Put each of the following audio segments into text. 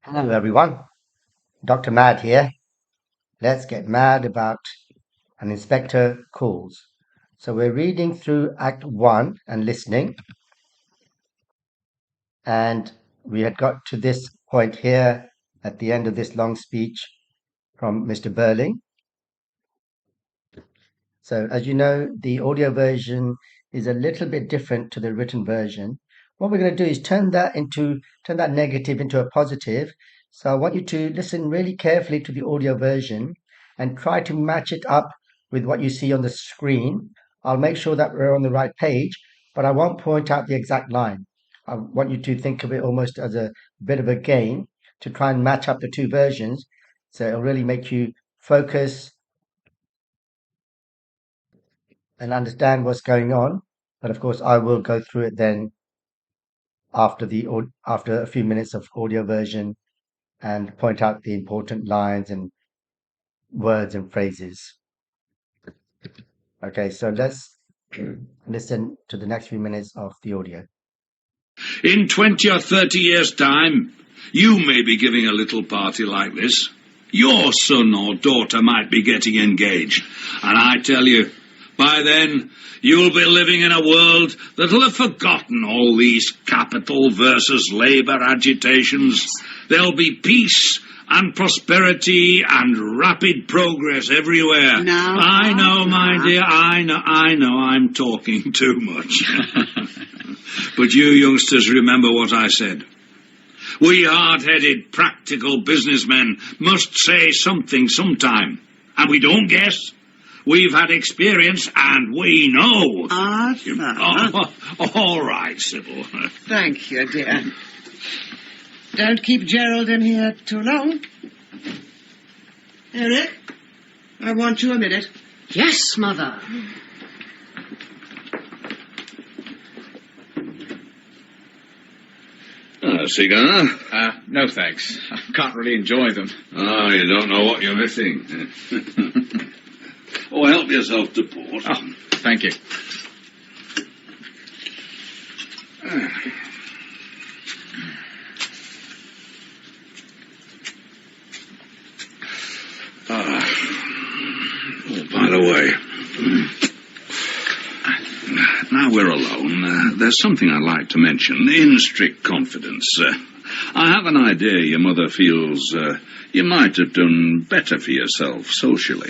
Hello, everyone. Dr. Mad here. Let's get mad about an inspector calls. So we're reading through Act 1 and listening, and we had got to this point here at the end of this long speech from Mr. Burling. So as you know, the audio version is a little bit different to the written version. What we're going to do is turn that negative into a positive. So I want you to listen really carefully to the audio version and try to match it up with what you see on the screen. I'll make sure that we're on the right page, but I won't point out the exact line. I want you to think of it almost as a bit of a game to try and match up the two versions. So it'll really make you focus and understand what's going on. But of course, I will go through it then after a few minutes of audio version and point out the important lines and words and phrases. Okay, so let's listen to the next few minutes of the audio. In 20 or 30 years' time, you may be giving a little party like this. Your son or daughter might be getting engaged. And I tell you, by then, you'll be living in a world that'll have forgotten all these capital versus labour agitations. There'll be peace and prosperity and rapid progress everywhere. Now, I know, my dear, I know I'm talking too much. But you youngsters remember what I said. We hard-headed, practical businessmen must say something sometime. And we don't guess. We've had experience and we know. Arthur. Oh, all right, Sybil. Thank you, dear. Don't keep Gerald in here too long. Eric, I want you a minute. Yes, Mother. Cigar? No thanks. I can't really enjoy them. Oh, you don't know what you're missing. Oh, help yourself to port. Oh, thank you. Oh, by the way, now we're alone, there's something I'd like to mention, in strict confidence. I have an idea your mother feels you might have done better for yourself socially.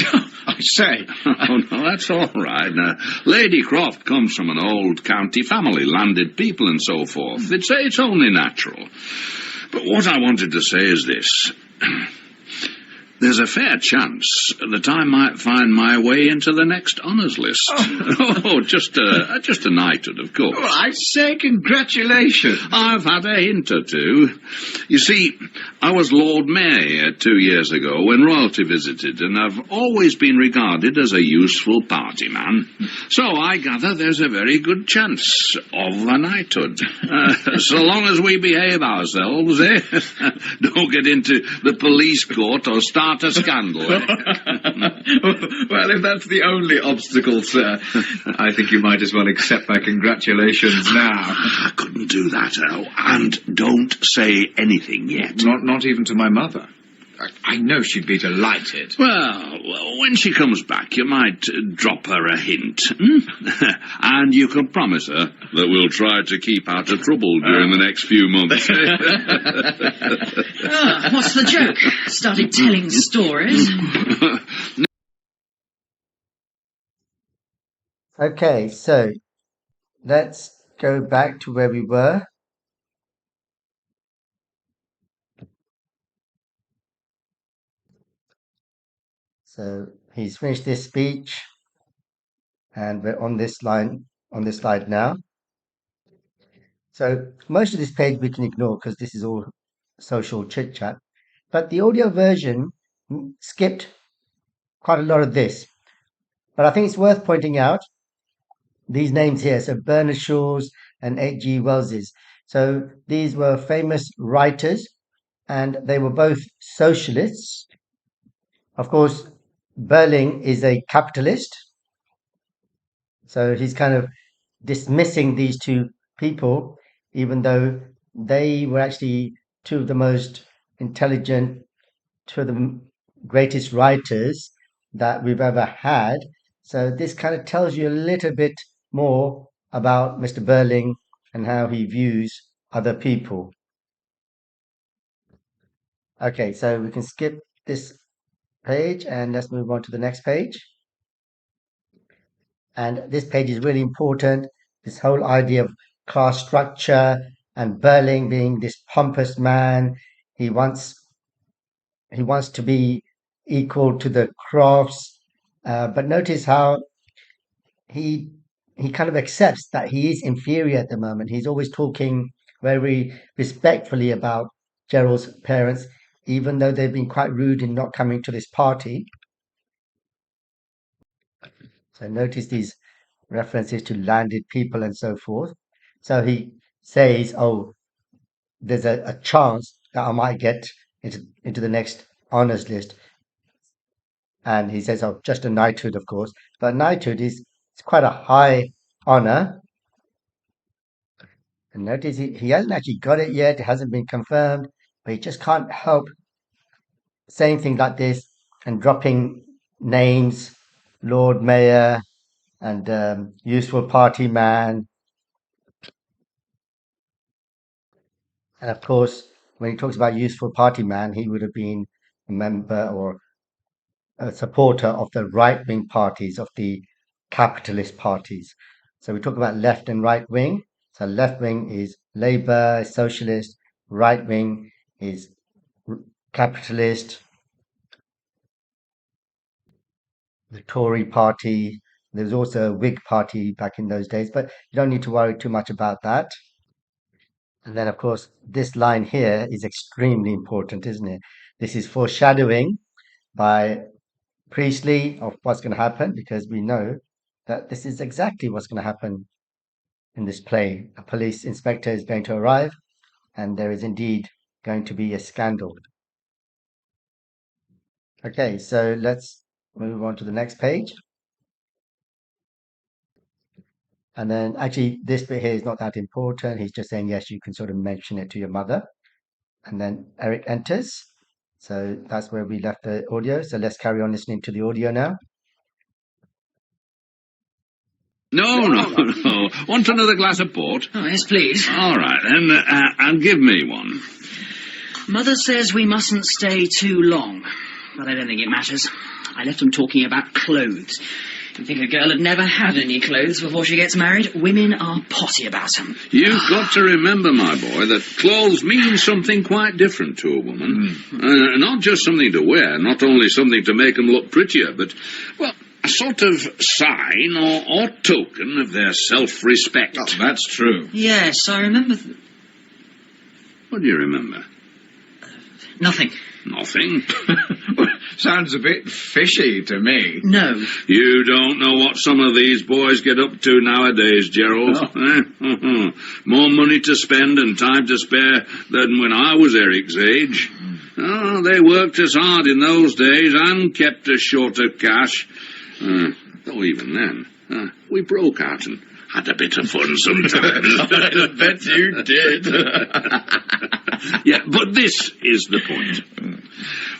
I say. Oh, no, that's all right. Now, Lady Croft comes from an old county family, landed people and so forth. It's only natural. But what I wanted to say is this. There's a fair chance that I might find my way into the next honours list. Oh, just a knighthood, of course. Oh, I say congratulations. I've had a hint or two. You see, I was Lord Mayor 2 years ago when royalty visited, and I've always been regarded as a useful party man. So I gather there's a very good chance of a knighthood. So long as we behave ourselves, eh? Don't get into the police court or start a scandal. Well, if that's the only obstacle, sir, I think you might as well accept my congratulations now. I couldn't do that, Al. And don't say anything yet. Not even to my mother. I know she'd be delighted. Well, when she comes back, you might drop her a hint. And you can promise her that we'll try to keep out of trouble during the next few months. What's the joke? Started telling stories. Okay, so let's go back to where we were. So he's finished this speech, and we're on this slide now. So most of this page we can ignore because this is all social chit chat. But the audio version skipped quite a lot of this. But I think it's worth pointing out these names here. So Bernard Shaw's and H.G. Wells's. So these were famous writers, and they were both socialists. Of course, Burling is a capitalist. So he's kind of dismissing these two people, even though they were actually two of the most intelligent, two of the greatest writers that we've ever had. So this kind of tells you a little bit more about Mr. Burling and how he views other people. Okay, so we can skip this page and let's move on to the next page. And this page is really important. This whole idea of class structure and Burling being this pompous man. He wants to be equal to the crofts, but notice how he he kind of accepts that he is inferior at the moment. He's always talking very respectfully about Gerald's parents, even though they've been quite rude in not coming to this party. So notice these references to landed people and so forth. So he says, "Oh, there's a chance that I might get into the next honors list." And he says, "Oh, just a knighthood, of course." But knighthood is it's quite a high honor. And notice he hasn't actually got it yet. It hasn't been confirmed, but he just can't help saying things like this and dropping names, Lord Mayor and useful party man. And of course, when he talks about useful party man, he would have been a member or a supporter of the right-wing parties, of the capitalist parties. So we talk about left and right wing. So left wing is Labour, Socialist. Right wing is capitalist, the Tory party. There was also a Whig party back in those days, but you don't need to worry too much about that. And then, of course, this line here is extremely important, isn't it? This is foreshadowing by Priestley of what's going to happen, because we know that this is exactly what's going to happen in this play. A police inspector is going to arrive, and there is indeed going to be a scandal. Okay, so let's move on to the next page. And then actually, this bit here is not that important. He's just saying, yes, you can sort of mention it to your mother. And then Eric enters. So that's where we left the audio. So let's carry on listening to the audio now. No, no, no. Want another glass of port? Oh, yes, please. All right, then, and give me one. Mother says we mustn't stay too long, but I don't think it matters. I left them talking about clothes. You think a girl had never had any clothes before she gets married? Women are potty about them. You've got to remember, my boy, that clothes mean something quite different to a woman. Not just something to wear, not only something to make them look prettier, but, well, a sort of sign or token of their self-respect. Oh, that's true. Yes, I remember... What do you remember? Nothing. Nothing. Sounds a bit fishy to me. No. You don't know what some of these boys get up to nowadays, Gerald. Oh. More money to spend and time to spare than when I was Eric's age. Oh, they worked as hard in those days and kept us short of cash. Though even then, we broke out and had a bit of fun sometimes. I bet you did. Yeah, but this is the point.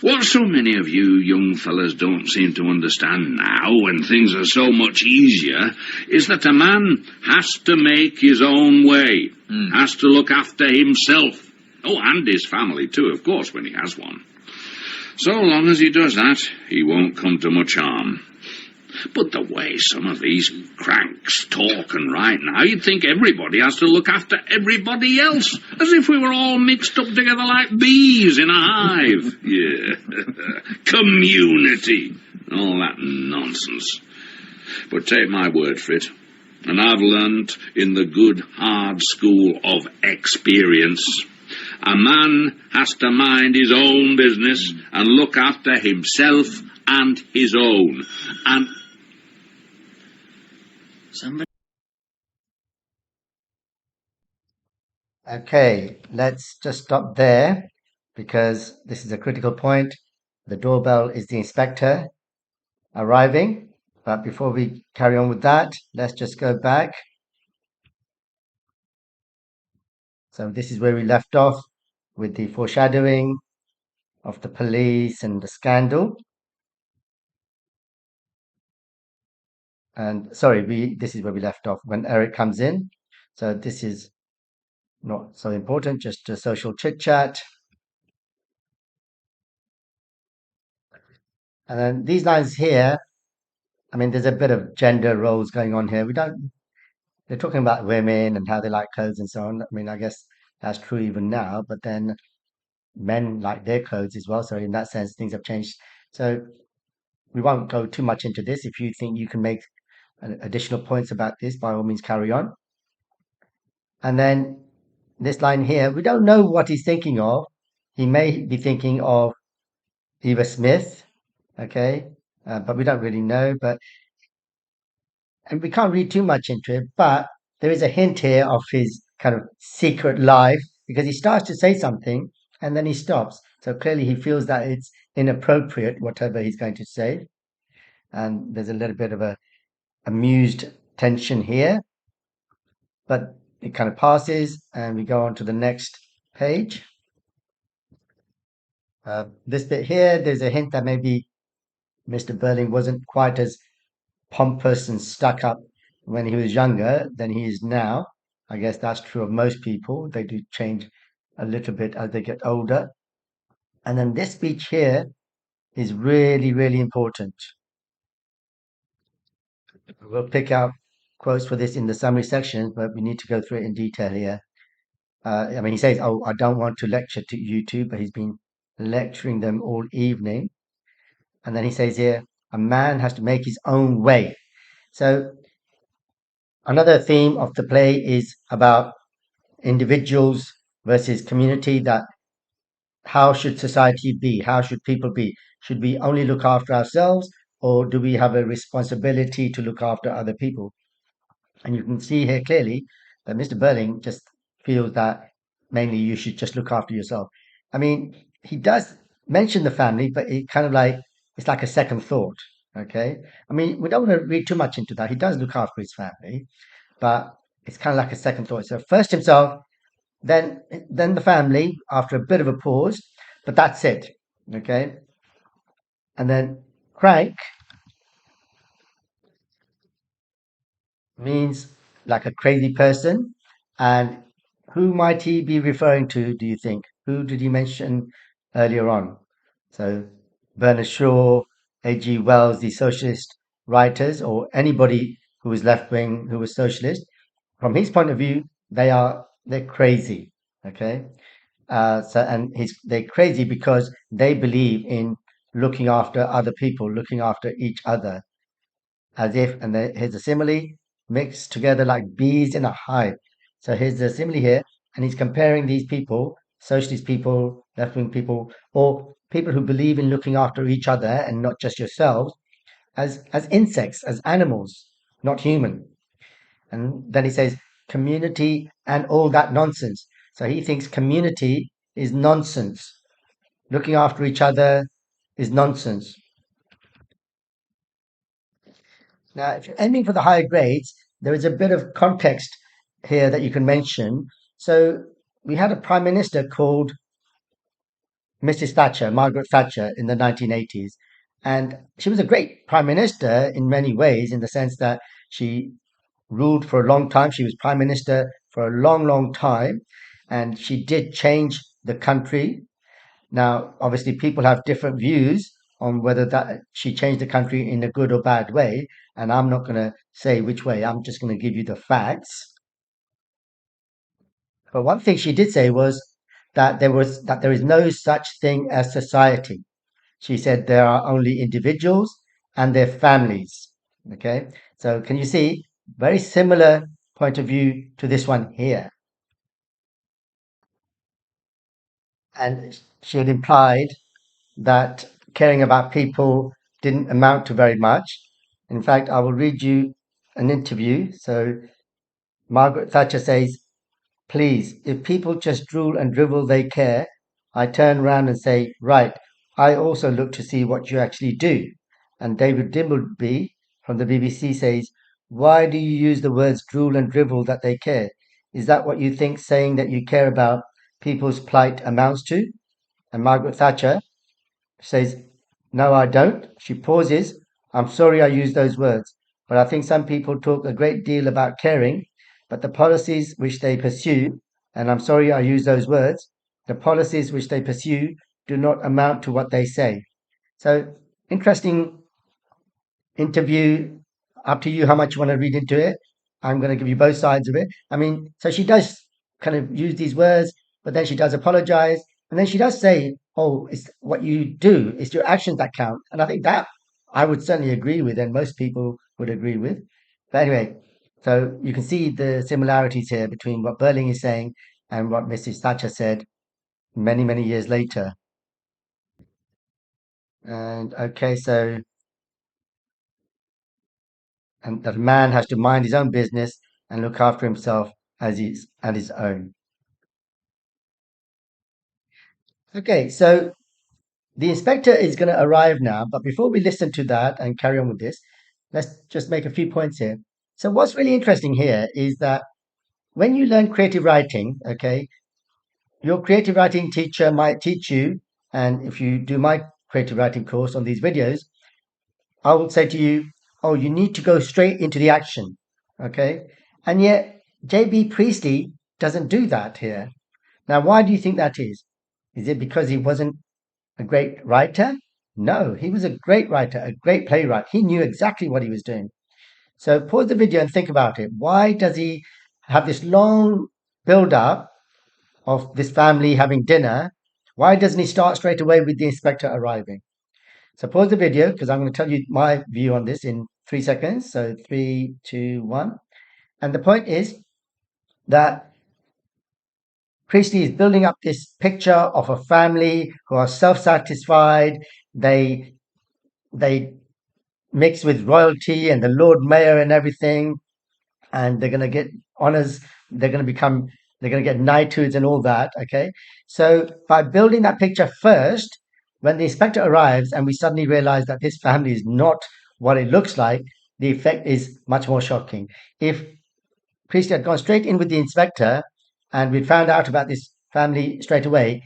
What so many of you young fellas don't seem to understand now, when things are so much easier, is that a man has to make his own way, has to look after himself. Oh, and his family too, of course, when he has one. So long as he does that, he won't come to much harm. But the way some of these cranks talk and write now, you'd think everybody has to look after everybody else, as if we were all mixed up together like bees in a hive. Yeah, community, all that nonsense. But take my word for it, and I've learnt in the good hard school of experience, a man has to mind his own business and look after himself and his own. And Somebody... Okay, let's just stop there because this is a critical point. The doorbell is the inspector arriving. But before we carry on with that, let's just go back. So this is where we left off with the foreshadowing of the police and the scandal. And sorry, this is where we left off when Eric comes in. So this is not so important, just a social chit chat. And then these lines here, I mean, there's a bit of gender roles going on here. They're talking about women and how they like clothes and so on. I mean, I guess that's true even now, but then men like their clothes as well. So in that sense, things have changed. So we won't go too much into this. If you think you can make additional points about this, by all means, carry on. And then this line here, we don't know what he's thinking of. He may be thinking of Eva Smith, okay, but we don't really know. And we can't read too much into it, but there is a hint here of his kind of secret life because he starts to say something and then he stops. So clearly he feels that it's inappropriate, whatever he's going to say. And there's a little bit of a amused tension here, but it kind of passes and we go on to the next page. This bit here, there's a hint that maybe Mr. Berling wasn't quite as pompous and stuck up when he was younger than he is now. I guess that's true of most people. They do change a little bit as they get older. And then this speech here is really, really important. We'll pick out quotes for this in the summary section, but we need to go through it in detail here. I mean, he says, "Oh, I don't want to lecture to you two," but he's been lecturing them all evening. And then he says here, "A man has to make his own way." So another theme of the play is about individuals versus community, that how should society be? How should people be? Should we only look after ourselves or do we have a responsibility to look after other people? And you can see here clearly that Mr. Berling just feels that mainly you should just look after yourself. I mean, he does mention the family, but it kind of like it's like a second thought. Okay. I mean, we don't want to read too much into that. He does look after his family, but it's kind of like a second thought. So first himself, then the family after a bit of a pause, but that's it. Okay. And then crank means like a crazy person. And who might he be referring to, do you think? Who did he mention earlier on? So Bernard Shaw, A.G. Wells, the socialist writers, or anybody who was left wing, who was socialist, from his point of view, they're crazy. Okay. They're crazy because they believe in looking after other people, looking after each other, as if, and here's a simile, mixed together like bees in a hive. So here's the simile here, and he's comparing these people, socialist people, left-wing people, or people who believe in looking after each other and not just yourselves, as insects, as animals, not human. And then he says community and all that nonsense. So he thinks community is nonsense. Looking after each other is nonsense. Now, if you're aiming for the higher grades, there is a bit of context here that you can mention. So we had a prime minister called Mrs. Thatcher, Margaret Thatcher, in the 1980s. And she was a great prime minister in many ways, in the sense that she ruled for a long time. She was prime minister for a long, long time. And she did change the country. Now, obviously, people have different views on whether that she changed the country in a good or bad way, and I'm not going to say which way. I'm just going to give you the facts. But one thing she did say was that there is no such thing as society. She said there are only individuals and their families. Okay, so can you see very similar point of view to this one here? And she had implied that caring about people didn't amount to very much. In fact, I will read you an interview. So Margaret Thatcher says, "Please, if people just drool and drivel they care, I turn round and say, right, I also look to see what you actually do." And David Dimbleby from the BBC says, "Why do you use the words drool and drivel that they care? Is that what you think saying that you care about people's plight amounts to?" And Margaret Thatcher says, "No, I don't." She pauses. "I'm sorry I used those words, but I think some people talk a great deal about caring, but the policies which they pursue, and I'm sorry I use those words, the policies which they pursue do not amount to what they say." So, interesting interview. Up to you how much you want to read into it. I'm going to give you both sides of it. I mean, so she does kind of use these words, but then she does apologize. And then she does say, "Oh, it's what you do, it's your actions that count." And I think that I would certainly agree with, and most people would agree with. But anyway, so you can see the similarities here between what Burling is saying and what Mrs. Thatcher said many, many years later. And okay, so and that a man has to mind his own business and look after himself as he's at his own. Okay, so the inspector is going to arrive now, but before we listen to that and carry on with this, let's just make a few points here. So what's really interesting here is that when you learn creative writing, okay, your creative writing teacher might teach you, and if you do my creative writing course on these videos, I will say to you, "Oh, you need to go straight into the action." Okay. And yet, J.B. Priestley doesn't do that here. Now, why do you think that is? Is it because he wasn't a great writer? No, he was a great writer, a great playwright. He knew exactly what he was doing. So pause the video and think about it. Why does he have this long build up of this family having dinner? Why doesn't he start straight away with the inspector arriving? So pause the video because I'm going to tell you my view on this in 3 seconds. So 3, 2, 1. And the point is that Priestley is building up this picture of a family who are self-satisfied. They mix with royalty and the Lord Mayor and everything, and they're going to get honors. They're going to become. They're going to get knighthoods and all that. Okay, so by building that picture first, when the inspector arrives and we suddenly realize that this family is not what it looks like, the effect is much more shocking. If Priestley had gone straight in with the inspector and we'd found out about this family straight away,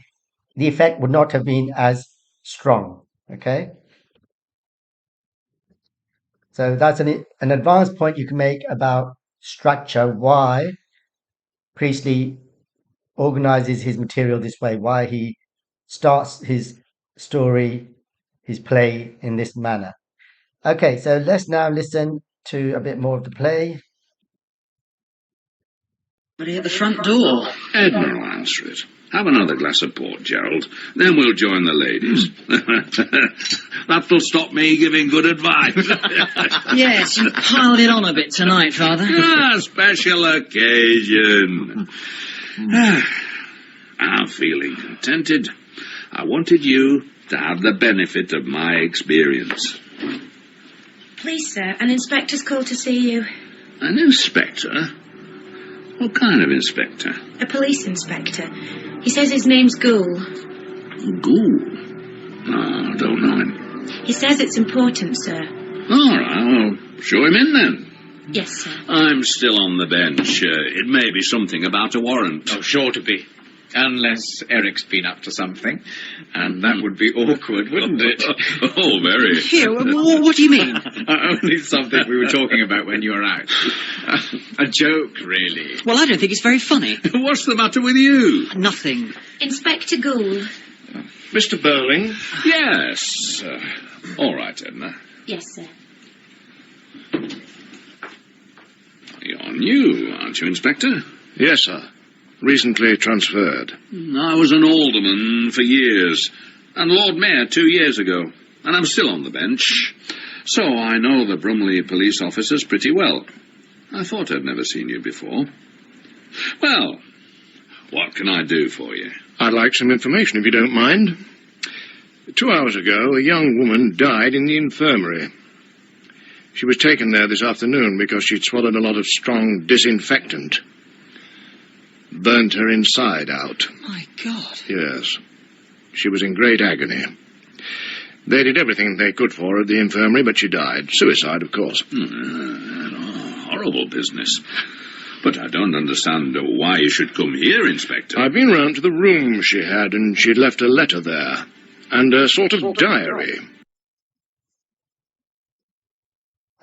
the effect would not have been as strong. Okay, so that's an advanced point you can make about structure, why Priestley organizes his material this way, why he starts his story, his play in this manner. Okay, so let's now listen to a bit more of the play. Somebody at the front door. Edna will answer it. Have another glass of port, Gerald. Then we'll join the ladies. That'll stop me giving good advice. Yes, you piled it on a bit tonight, Father. Special occasion. I'm feeling contented. I wanted you to have the benefit of my experience. Please, sir, an inspector's called to see you. An inspector? What kind of inspector? A police inspector. He says his name's Gould. Gould? Oh, I don't know him. He says it's important, sir. All right, well, show him in then. Yes, sir. I'm still on the bench. It may be something about a warrant. Oh, sure to be. Unless Eric's been up to something. And that would be awkward, wouldn't it? Oh, very. Here, what do you mean? Only something we were talking about when you were out. A joke, really. Well, I don't think it's very funny. What's the matter with you? Nothing. Inspector Gould. Mr. Burling? Yes. All right, Edna. Yes, sir. You're new, aren't you, Inspector? Yes, sir. Recently transferred. I was an alderman for years, and Lord Mayor 2 years ago, and I'm still on the bench. So I know the Brumley police officers pretty well. I thought I'd never seen you before. Well, what can I do for you? I'd like some information, if you don't mind. 2 hours ago, a young woman died in the infirmary. She was taken there this afternoon because she'd swallowed a lot of strong disinfectant. Burnt her inside out. My God. Yes. She was in great agony. They did everything they could for her at the infirmary, but she died. Suicide, of course. Horrible business. But I don't understand why you should come here, Inspector. I've been round to the room she had, and she'd left a letter there. and a sort of diary.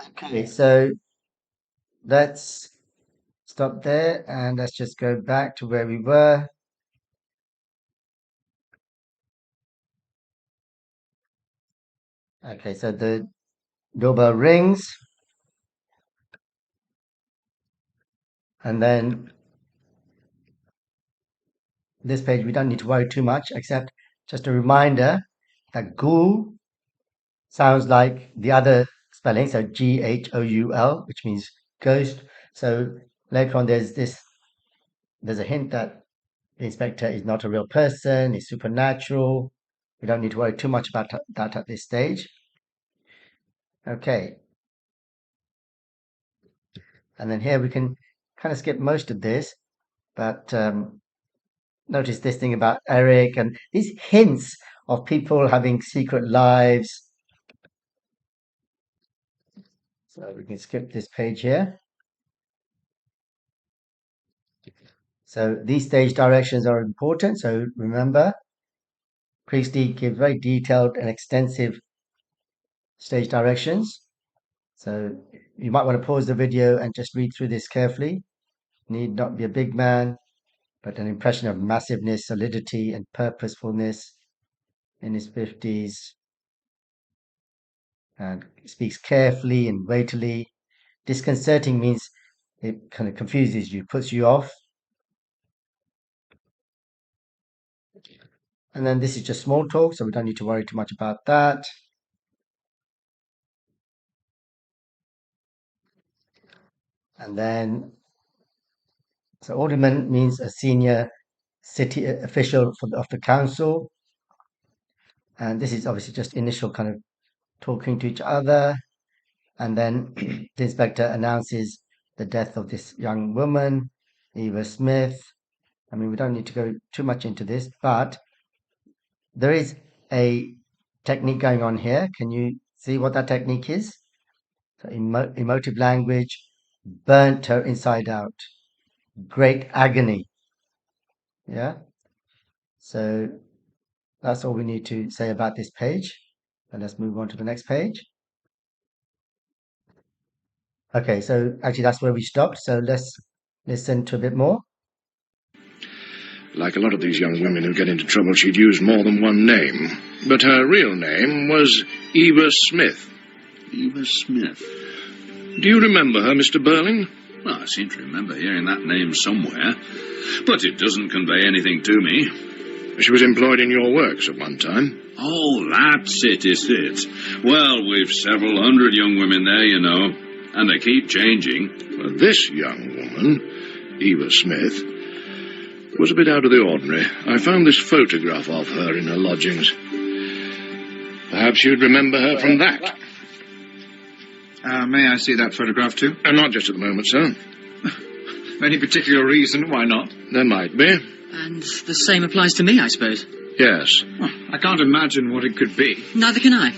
Okay, so let's stop there and let's just go back to where we were. Okay, so the doorbell rings, and then this page we don't need to worry too much, except just a reminder that ghoul sounds like the other spelling, so Ghoul, which means ghost. So later on, there's a hint that the inspector is not a real person, is supernatural. We don't need to worry too much about that at this stage. Okay. And then here we can kind of skip most of this, but notice this thing about Eric and these hints of people having secret lives. So we can skip this page here. So these stage directions are important. So remember, Priestley gives very detailed and extensive stage directions. So you might want to pause the video and just read through this carefully. Need not be a big man, but an impression of massiveness, solidity, and purposefulness in his 50s. And speaks carefully and weightily. Disconcerting means it kind of confuses you, puts you off. And then this is just small talk, so we don't need to worry too much about that. And then, so alderman means a senior city official of the council. And this is obviously just initial kind of talking to each other. And then the inspector announces the death of this young woman, Eva Smith. I mean, we don't need to go too much into this, but there is a technique going on here. Can you see what that technique is? So emotive language, burnt her inside out. Great agony. Yeah. So that's all we need to say about this page. And let's move on to the next page. Okay, so actually that's where we stopped. So let's listen to a bit more. Like a lot of these young women who get into trouble, she'd use more than one name. But her real name was Eva Smith. Eva Smith. Do you remember her, Mr. Burling? Well, I seem to remember hearing that name somewhere, but it doesn't convey anything to me. She was employed in your works at one time. Oh, that's it, is it? Well, we've several hundred young women there, you know, and they keep changing. Well, this young woman, Eva Smith, was a bit out of the ordinary. I found this photograph of her in her lodgings. Perhaps you'd remember her from that. May I see that photograph too? Not just at the moment, sir. Any particular reason why not? There might be. And the same applies to me, I suppose. Yes. Well, I can't imagine what it could be. Neither can I.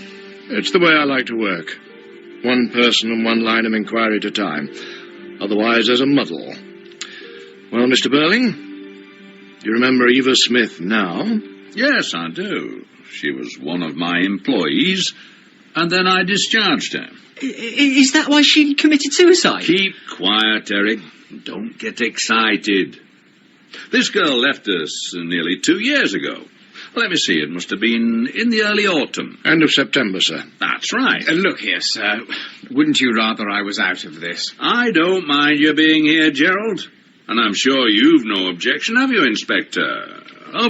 It's the way I like to work. One person and one line of inquiry at a time. Otherwise, there's a muddle. Well, Mr. Burling, do you remember Eva Smith now? Yes, I do. She was one of my employees, and then I discharged her. Is that why she committed suicide? Keep quiet, Eric. Don't get excited. This girl left us nearly 2 years ago. Let me see, it must have been in the early autumn. End of September, sir. That's right. Look here, sir. Wouldn't you rather I was out of this? I don't mind your being here, Gerald. And I'm sure you've no objection, have you, Inspector? Oh.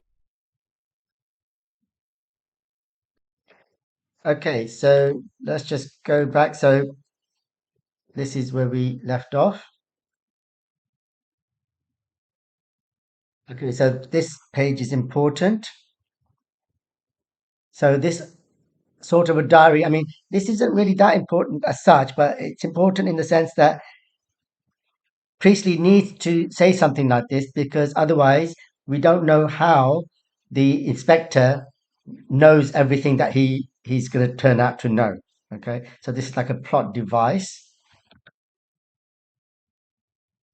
Okay, so let's just go back. So this is where we left off. Okay, so this page is important. So this sort of a diary, I mean, this isn't really that important as such, but it's important in the sense that Priestley needs to say something like this because otherwise we don't know how the inspector knows everything that he's going to turn out to know. Okay, so this is like a plot device.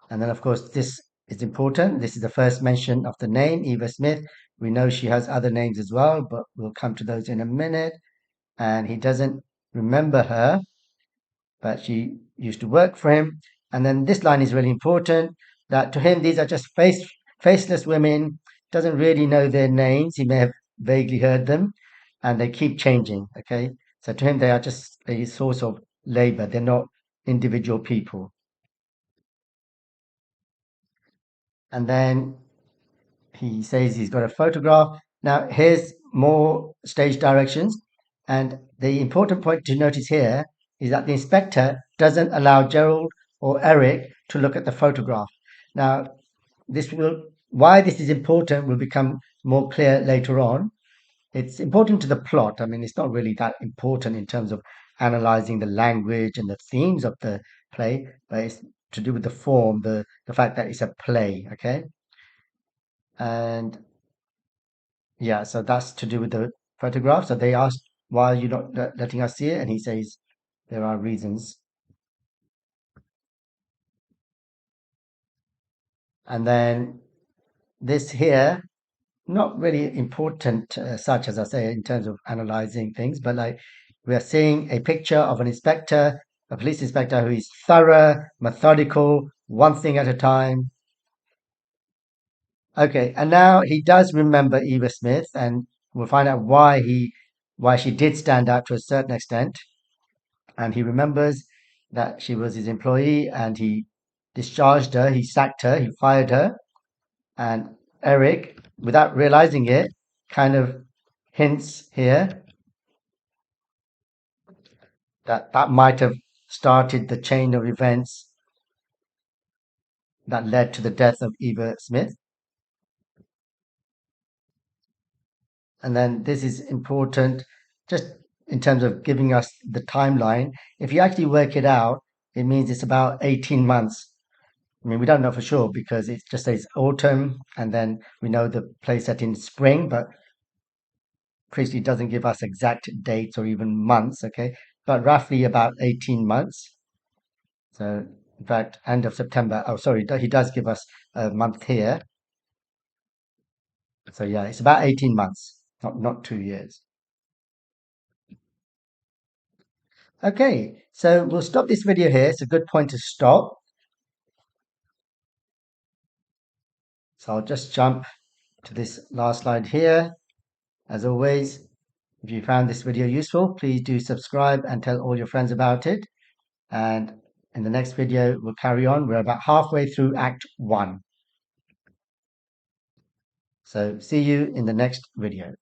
And then, of course, this is important. This is the first mention of the name, Eva Smith. We know she has other names as well, but we'll come to those in a minute. And he doesn't remember her, but she used to work for him. And then this line is really important, that to him these are just faceless women, doesn't really know their names. He may have vaguely heard them, and they keep changing. Okay, so to him they are just a source of labor. They're not individual people. And then he says he's got a photograph. Now here's more stage directions, and the important point to notice here is that the inspector doesn't allow Gerald or Eric to look at the photograph. Now why this is important will become more clear later on. It's important to the plot. I mean, it's not really that important in terms of analyzing the language and the themes of the play, but it's to do with the form, the fact that it's a play. Okay, and yeah, so that's to do with the photograph. So they asked, why are you not letting us see it? And he says, there are reasons. And then this here, not really important such as I say in terms of analyzing things, but like we are seeing a picture of an inspector, a police inspector who is thorough, methodical, one thing at a time. Okay, and now he does remember Eva Smith, and we'll find out why she did stand out to a certain extent. And he remembers that she was his employee and he discharged her, he sacked her, he fired her. And Eric, without realizing it, kind of hints here that that might have started the chain of events that led to the death of Eva Smith. And then this is important just in terms of giving us the timeline. If you actually work it out, it means it's about 18 months. I mean, we don't know for sure because it just says autumn, and then we know the play set in spring, but Priestley doesn't give us exact dates or even months, okay? But roughly about 18 months. So, in fact, end of September. Oh, sorry, he does give us a month here. So, yeah, it's about 18 months, not 2 years. Okay, so we'll stop this video here. It's a good point to stop. So I'll just jump to this last slide here. As always, if you found this video useful, please do subscribe and tell all your friends about it. And in the next video, we'll carry on. We're about halfway through Act 1. So see you in the next video.